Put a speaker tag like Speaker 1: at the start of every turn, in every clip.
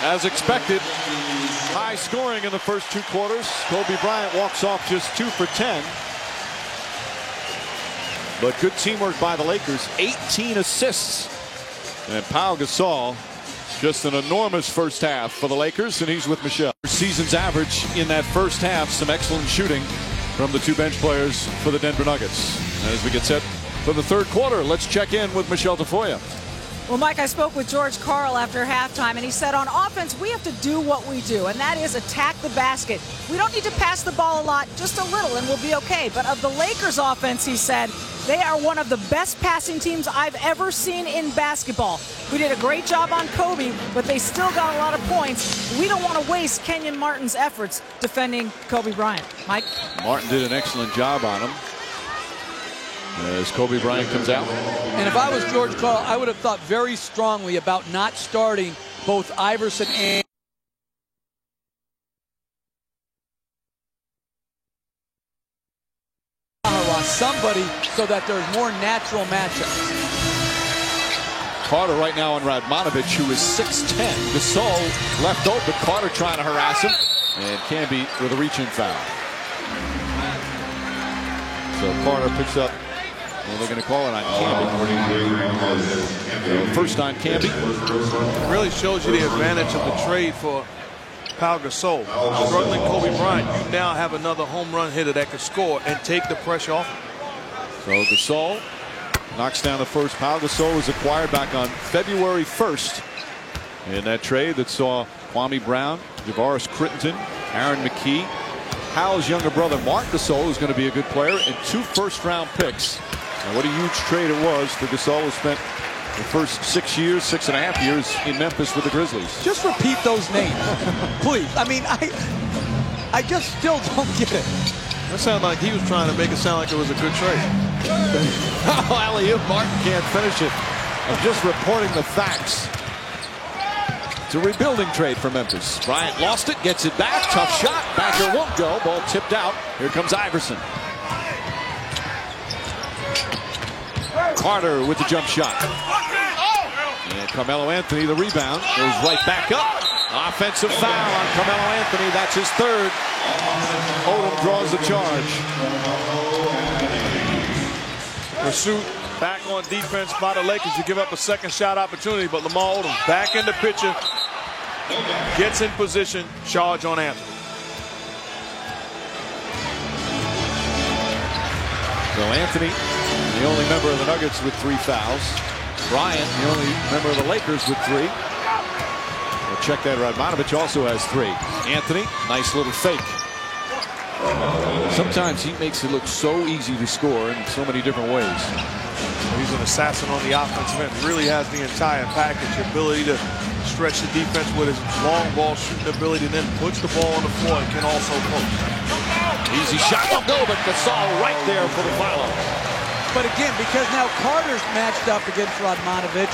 Speaker 1: As expected, high scoring in the first two quarters. Kobe Bryant walks off just 2 for 10. But good teamwork by the Lakers. 18 assists. And Pau Gasol, just an enormous first half for the Lakers, and he's with Michelle. Season's average in that first half. Some excellent shooting from the two bench players for the Denver Nuggets. And as we get set for the third quarter, let's check in with Michelle Tafoya.
Speaker 2: Well, Mike, I spoke with George Karl after halftime, and he said on offense, we have to do what we do, and that is attack the basket. We don't need to pass the ball a lot, just a little, and we'll be okay. But of the Lakers offense, he said, they are one of the best passing teams I've ever seen in basketball. We did a great job on Kobe, but they still got a lot of points. We don't want to waste Kenyon Martin's efforts defending Kobe Bryant. Mike? Martin
Speaker 1: did an excellent job on him as Kobe Bryant comes out.
Speaker 3: And if I was George Karl, I would have thought very strongly about not starting both Iverson and somebody so that there's more natural matchups.
Speaker 1: Carter right now on Radmanovic, who is 6'10". Gasol left open. Carter trying to harass him. And Camby with a reach-in foul. So Carter picks up. Well, they're going to call it on Camby. First on Camby.
Speaker 4: It really shows you the advantage of the trade for Pau Gasol. Struggling Kobe Bryant, you now have another home run hitter that can score and take the pressure off.
Speaker 1: So Gasol knocks down the first. Pau Gasol was acquired back on February 1st in that trade that saw Kwame Brown, Javaris Crittenton, Aaron McKee, Powell's younger brother Marc Gasol, who's going to be a good player, and 2 first-round picks. And what a huge trade it was for Gasol, who spent the first 6.5 years in Memphis with the Grizzlies.
Speaker 3: Just repeat those names, please. I mean, I just still don't get it.
Speaker 4: That sounded like he was trying to make it sound like it was a good trade.
Speaker 1: Oh, alley-oop. Martin can't finish it. I'm just reporting the facts. It's a rebuilding trade for Memphis. Bryant lost it, gets it back. Tough shot. Backer won't go. Ball tipped out. Here comes Iverson. Carter with the jump shot. And Carmelo Anthony, the rebound, goes right back up. Offensive foul on Carmelo Anthony. That's his third. Odom draws the charge.
Speaker 4: Pursuit back on defense by the Lakers. You give up a second shot opportunity, but Lamar Odom back in the picture. Gets in position. Charge on Anthony.
Speaker 1: So Anthony, the only member of the Nuggets with 3 fouls. Bryant, the only member of the Lakers with 3. We'll check that. Radmanovic also has 3. Anthony, nice little fake. Sometimes he makes it look so easy to score in so many different ways.
Speaker 4: He's an assassin on the offensive end. He really has the entire package. The ability to stretch the defense with his long ball shooting ability, and then puts the ball on the floor and can also post.
Speaker 1: Easy shot won't go, but Gasol right there for the follow.
Speaker 3: But again, because now Carter's matched up against Radmanovic,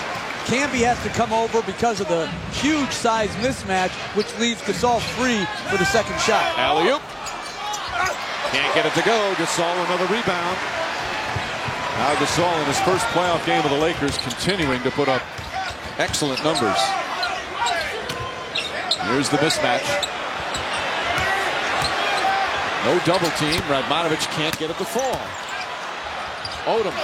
Speaker 3: Camby has to come over because of the huge size mismatch, which leaves Gasol free for the second shot.
Speaker 1: Alley-oop. Can't get it to go. Gasol another rebound. Now Gasol in his first playoff game of the Lakers continuing to put up excellent numbers. Here's the mismatch. No double team. Radmanovic can't get it to fall. Odom.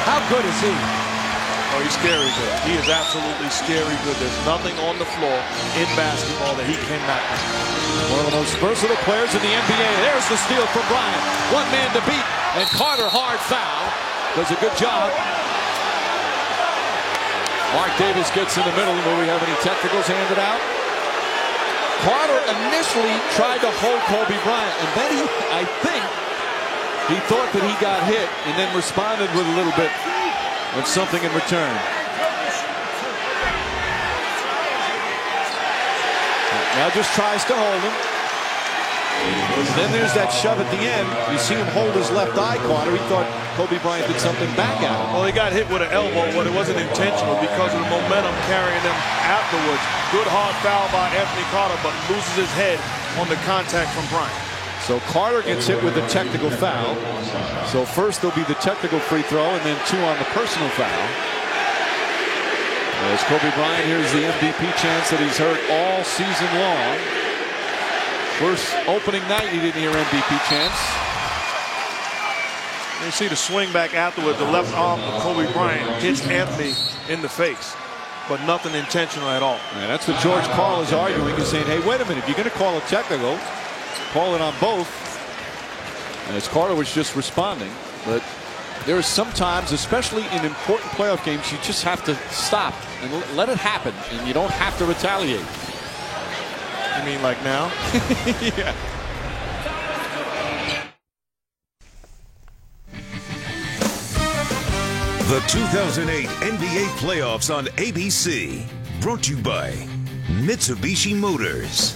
Speaker 3: How good is he?
Speaker 4: Oh, he's scary good. He is absolutely scary good. There's nothing on the floor in basketball that he cannot do.
Speaker 1: One of the most versatile players in the NBA. There's the steal from Bryant. One man to beat. And Carter, hard foul. Does a good job. Mark Davis gets in the middle. Will we have any technicals handed out? Carter initially tried to hold Kobe Bryant, and then I think he thought that he got hit and then responded with a little bit of something in return. Now just tries to hold him. Then there's that shove at the end. You see him hold his left eye, Carter. He thought Kobe Bryant did something back at him.
Speaker 4: Well, he got hit with an elbow, but it wasn't intentional because of the momentum carrying them afterwards. Good hard foul by Anthony Carter, but loses his head on the contact from Bryant.
Speaker 1: So Carter gets hit with a technical foul. So first there'll be the technical free throw and then 2 on the personal foul. As Kobe Bryant hears the MVP chants that he's heard all season long. First opening night, he didn't hear MVP chants.
Speaker 4: You see the swing back afterward. The left arm of Kobe Bryant hits Anthony in the face, but nothing intentional at all.
Speaker 1: And that's what George Karl is arguing. He's saying, hey, wait a minute. If you're going to call a technical, call it on both. And as Carter was just responding, but there are sometimes, especially in important playoff games, you just have to stop and let it happen, and you don't have to retaliate.
Speaker 4: You mean like now?
Speaker 1: Yeah.
Speaker 5: The 2008 NBA Playoffs on ABC. Brought to you by Mitsubishi Motors.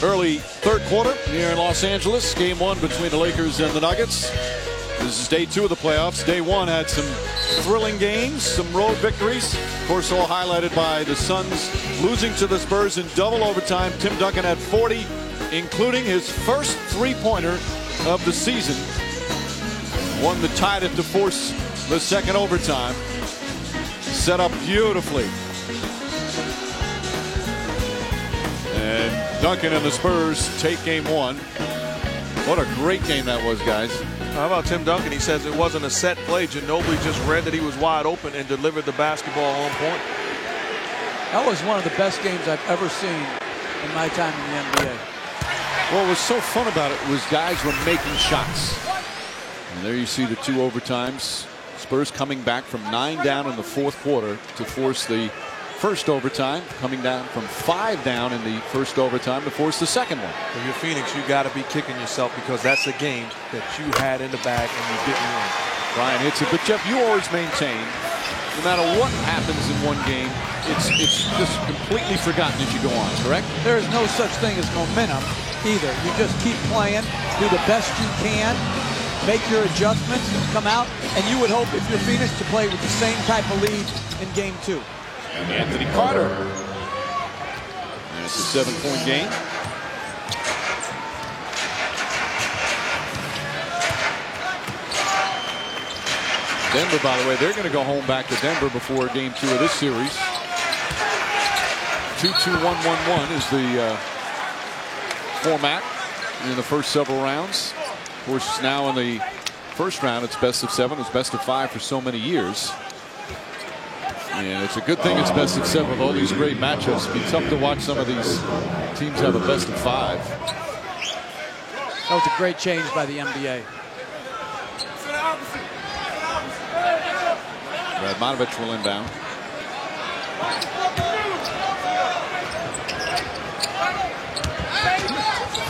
Speaker 1: Early third quarter here in Los Angeles. Game one between the Lakers and the Nuggets. This is day two of the playoffs. Day one had some thrilling games, some road victories. Of course, all highlighted by the Suns losing to the Spurs in double overtime. Tim Duncan had 40, including his first three-pointer of the season. One that tied it to force the second overtime. Set up beautifully. And Duncan and the Spurs take game one. What a great game that was, guys.
Speaker 4: How about Tim Duncan? He says it wasn't a set play. Ginobili just read that he was wide open and delivered the basketball on point.
Speaker 3: That was one of the best games I've ever seen in my time in the NBA.
Speaker 1: What was so fun about it was guys were making shots. And there you see the two overtimes. Spurs coming back from 9 down in the fourth quarter to force the first overtime, coming down from 5 down in the first overtime to force the second one.
Speaker 4: If you're Phoenix, you got to be kicking yourself because that's a game that you had in the bag and you didn't win.
Speaker 1: Brian hits it, but Jeff, you always maintain, no matter what happens in one game, it's just completely forgotten as you go on, correct?
Speaker 3: There is no such thing as momentum either. You just keep playing, do the best you can, make your adjustments, come out, and you would hope if you're Phoenix to play with the same type of lead in game two.
Speaker 1: Anthony Carter. And it's a 7-point game. Denver, by the way, they're going to go home back to Denver before game 2 of this series. 2-2-1-1-1 is the format in the first several rounds. Of course, now in the first round, it's best of 7. It's best of 5 for so many years. And it's a good thing it's best of 7 with all these great matchups. It'd be tough to watch some of these teams have a best of 5.
Speaker 3: That was a great change by the NBA.
Speaker 1: Radmanovich will inbound.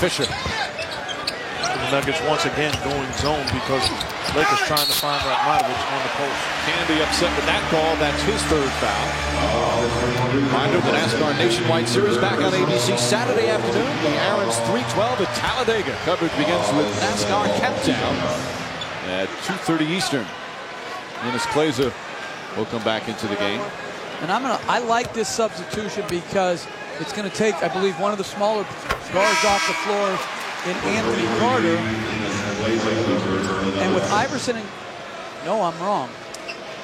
Speaker 1: Fisher.
Speaker 4: The Nuggets once again going zone because Lakers trying to find Radmanovich on the post.
Speaker 1: Canby upset with that call. That's his third foul. Reminder, the NASCAR Nationwide Series back on ABC Saturday afternoon. The Aaron's 312 at Talladega. Coverage begins with NASCAR Countdown at 2:30 Eastern. Dennis Kleza will come back into the game.
Speaker 3: And I like this substitution because it's going to take, I believe, one of the smaller guards off the floor in Anthony Carter. And with Iverson and... No, I'm wrong.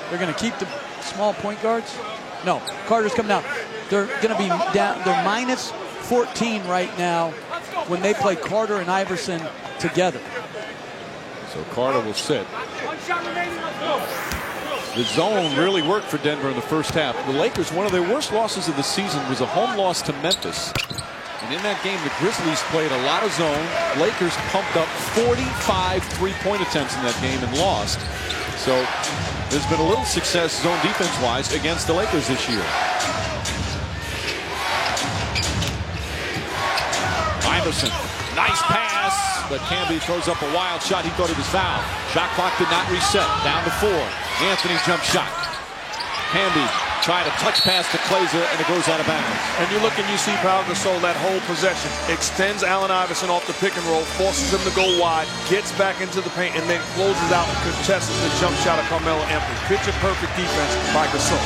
Speaker 3: They're going to keep the small point guards? No, Carter's coming down. They're going to be down. They're minus 14 right now when they play Carter and Iverson together.
Speaker 1: So Carter will sit. The zone really worked for Denver in the first half. The Lakers, one of their worst losses of the season was a home loss to Memphis. And in that game, the Grizzlies played a lot of zone. Lakers pumped up 45 three-point attempts in that game and lost. So there's been a little success zone defense-wise against the Lakers this year. Iverson, nice pass, but Canby throws up a wild shot. He thought he was fouled. Shot clock did not reset. Down to 4. Anthony jump shot. Canby tried a touch pass to Kleza, and it goes out of bounds.
Speaker 4: And you look and you see Pau Gasol that whole possession. Extends Allen Iverson off the pick and roll, forces him to go wide, gets back into the paint, and then closes out and contests the jump shot of Carmelo Anthony. Picture perfect defense by Gasol.